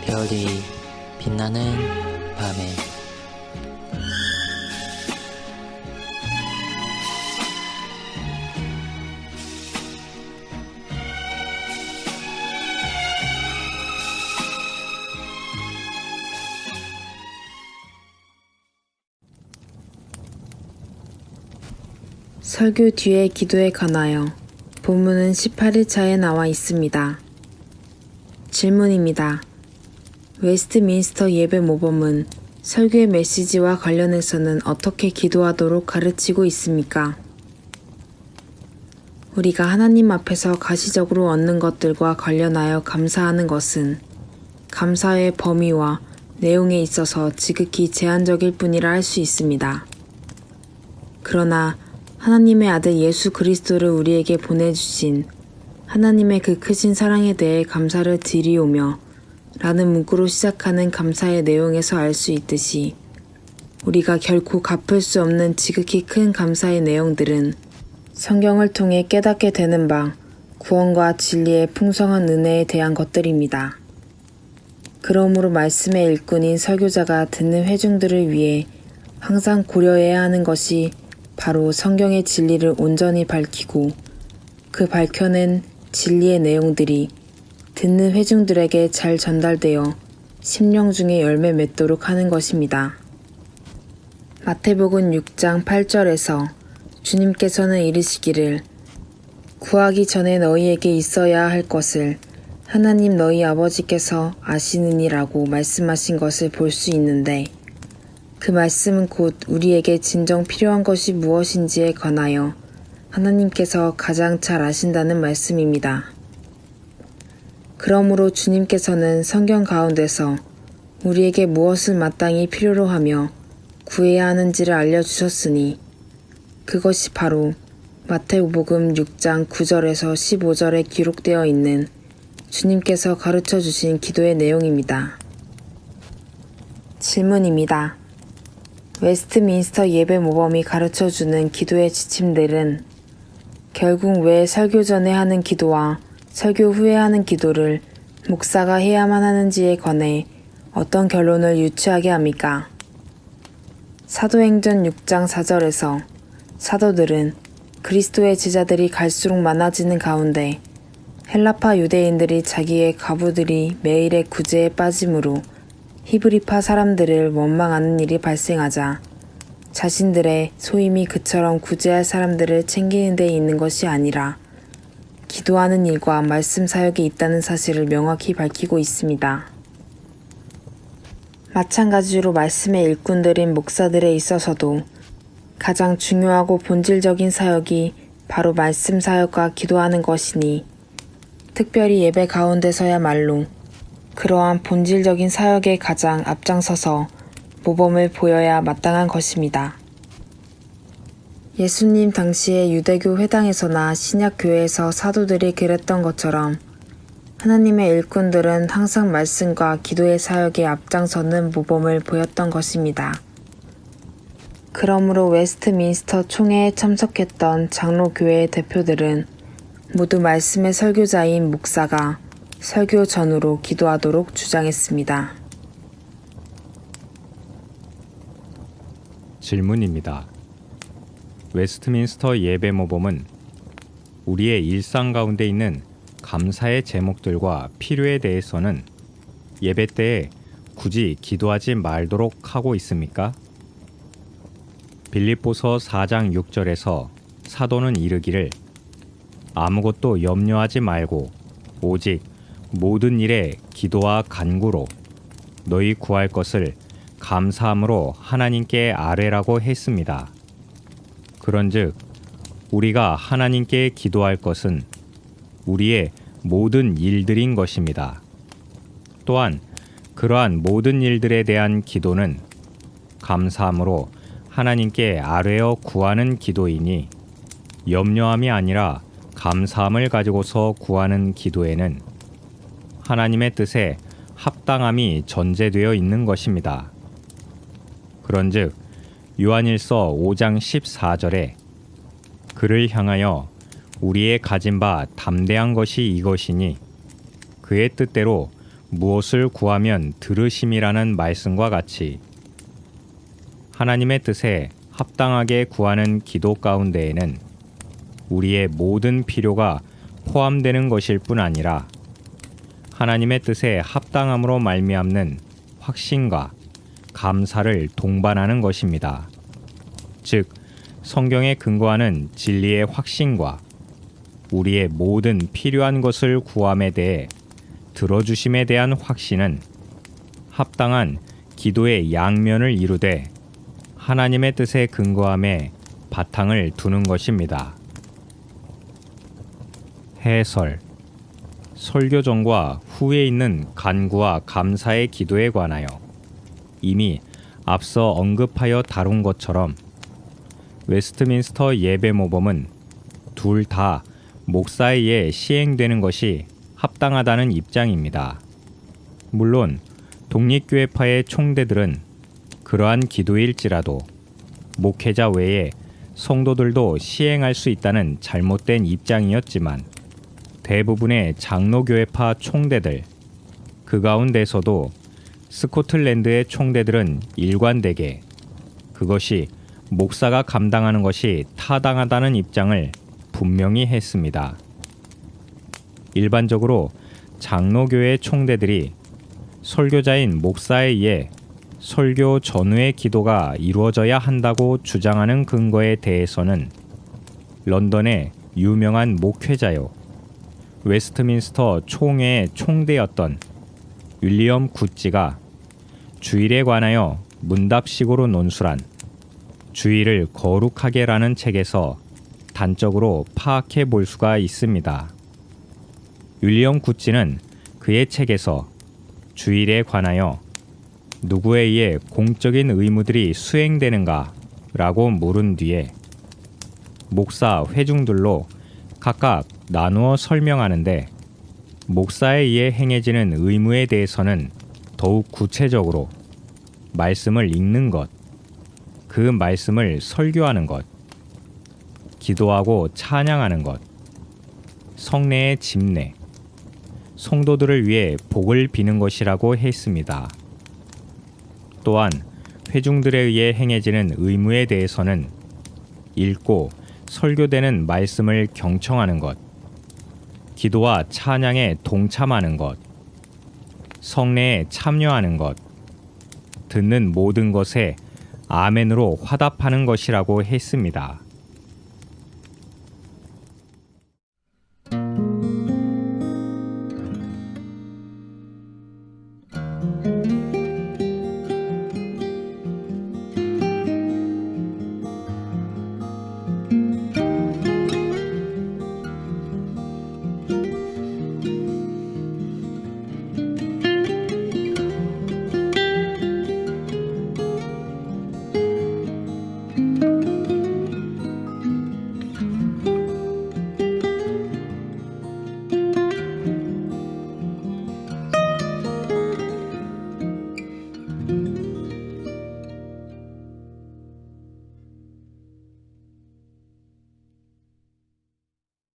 별이 빛나는 밤에 설교 뒤에 기도에 관하여 본문은 18일차에 나와 있습니다. 질문입니다. 웨스트민스터 예배 모범은 설교의 메시지와 관련해서는 어떻게 기도하도록 가르치고 있습니까? 우리가 하나님 앞에서 가시적으로 얻는 것들과 관련하여 감사하는 것은 감사의 범위와 내용에 있어서 지극히 제한적일 뿐이라 할 수 있습니다. 그러나 하나님의 아들 예수 그리스도를 우리에게 보내주신 하나님의 그 크신 사랑에 대해 감사를 드리오며 라는 문구로 시작하는 감사의 내용에서 알 수 있듯이 우리가 결코 갚을 수 없는 지극히 큰 감사의 내용들은 성경을 통해 깨닫게 되는 바 구원과 진리의 풍성한 은혜에 대한 것들입니다. 그러므로 말씀의 일꾼인 설교자가 듣는 회중들을 위해 항상 고려해야 하는 것이 바로 성경의 진리를 온전히 밝히고 그 밝혀낸 진리의 내용들이 듣는 회중들에게 잘 전달되어 심령 중에 열매 맺도록 하는 것입니다. 마태복음 6장 8절에서 주님께서는 이르시기를 구하기 전에 너희에게 있어야 할 것을 하나님 너희 아버지께서 아시느니라고 말씀하신 것을 볼 수 있는데 그 말씀은 곧 우리에게 진정 필요한 것이 무엇인지에 관하여 하나님께서 가장 잘 아신다는 말씀입니다. 그러므로 주님께서는 성경 가운데서 우리에게 무엇을 마땅히 필요로 하며 구해야 하는지를 알려주셨으니 그것이 바로 마태복음 6장 9절에서 15절에 기록되어 있는 주님께서 가르쳐 주신 기도의 내용입니다. 질문입니다. 웨스트민스터 예배 모범이 가르쳐주는 기도의 지침들은 결국 왜 설교 전에 하는 기도와 설교 후에 하는 기도를 목사가 해야만 하는지에 관해 어떤 결론을 유추하게 합니까? 사도행전 6장 4절에서 사도들은 그리스도의 제자들이 갈수록 많아지는 가운데 헬라파 유대인들이 자기의 과부들이 매일의 구제에 빠짐으로 히브리파 사람들을 원망하는 일이 발생하자 자신들의 소임이 그처럼 구제할 사람들을 챙기는 데 있는 것이 아니라 기도하는 일과 말씀 사역이 있다는 사실을 명확히 밝히고 있습니다. 마찬가지로 말씀의 일꾼들인 목사들에 있어서도 가장 중요하고 본질적인 사역이 바로 말씀 사역과 기도하는 것이니 특별히 예배 가운데서야말로 그러한 본질적인 사역에 가장 앞장서서 모범을 보여야 마땅한 것입니다. 예수님 당시의 유대교 회당에서나 신약교회에서 사도들이 그랬던 것처럼 하나님의 일꾼들은 항상 말씀과 기도의 사역에 앞장서는 모범을 보였던 것입니다. 그러므로 웨스트민스터 총회에 참석했던 장로교회의 대표들은 모두 말씀의 설교자인 목사가 설교 전후로 기도하도록 주장했습니다. 질문입니다. 웨스트민스터 예배 모범은 우리의 일상 가운데 있는 감사의 제목들과 필요에 대해서는 예배 때에 굳이 기도하지 말도록 하고 있습니까? 빌립보서 4장 6절에서 사도는 이르기를 아무것도 염려하지 말고 오직 모든 일에 기도와 간구로 너희 구할 것을 감사함으로 하나님께 아뢰라고 했습니다. 그런즉 우리가 하나님께 기도할 것은 우리의 모든 일들인 것입니다. 또한 그러한 모든 일들에 대한 기도는 감사함으로 하나님께 아뢰어 구하는 기도이니 염려함이 아니라 감사함을 가지고서 구하는 기도에는 하나님의 뜻에 합당함이 전제되어 있는 것입니다. 그런즉 요한일서 5장 14절에 그를 향하여 우리의 가진 바 담대한 것이 이것이니 그의 뜻대로 무엇을 구하면 들으심이라는 말씀과 같이 하나님의 뜻에 합당하게 구하는 기도 가운데에는 우리의 모든 필요가 포함되는 것일 뿐 아니라 하나님의 뜻에 합당함으로 말미암는 확신과 감사를 동반하는 것입니다. 즉, 성경에 근거하는 진리의 확신과 우리의 모든 필요한 것을 구함에 대해 들어주심에 대한 확신은 합당한 기도의 양면을 이루되 하나님의 뜻에 근거함에 바탕을 두는 것입니다. 해설 설교 전과 후에 있는 간구와 감사의 기도에 관하여 이미 앞서 언급하여 다룬 것처럼 웨스트민스터 예배 모범은 둘 다 목사에 의해 시행되는 것이 합당하다는 입장입니다. 물론 독립교회파의 총대들은 그러한 기도일지라도 목회자 외에 성도들도 시행할 수 있다는 잘못된 입장이었지만 대부분의 장로교회파 총대들, 그 가운데서도 스코틀랜드의 총대들은 일관되게 그것이 목사가 감당하는 것이 타당하다는 입장을 분명히 했습니다. 일반적으로 장로교회 총대들이 설교자인 목사에 의해 설교 전후의 기도가 이루어져야 한다고 주장하는 근거에 대해서는 런던의 유명한 목회자요 웨스트민스터 총회의 총대였던 윌리엄 굿지가 주일에 관하여 문답식으로 논술한 주일을 거룩하게라는 책에서 단적으로 파악해 볼 수가 있습니다. 윌리엄 굿지는 그의 책에서 주일에 관하여 누구에 의해 공적인 의무들이 수행되는가 라고 물은 뒤에 목사 회중들로 각각 나누어 설명하는데 목사에 의해 행해지는 의무에 대해서는 더욱 구체적으로 말씀을 읽는 것, 그 말씀을 설교하는 것, 기도하고 찬양하는 것, 성례의 집례, 성도들을 위해 복을 비는 것이라고 했습니다. 또한 회중들에 의해 행해지는 의무에 대해서는 읽고 설교되는 말씀을 경청하는 것, 기도와 찬양에 동참하는 것, 성례에 참여하는 것, 듣는 모든 것에 아멘으로 화답하는 것이라고 했습니다.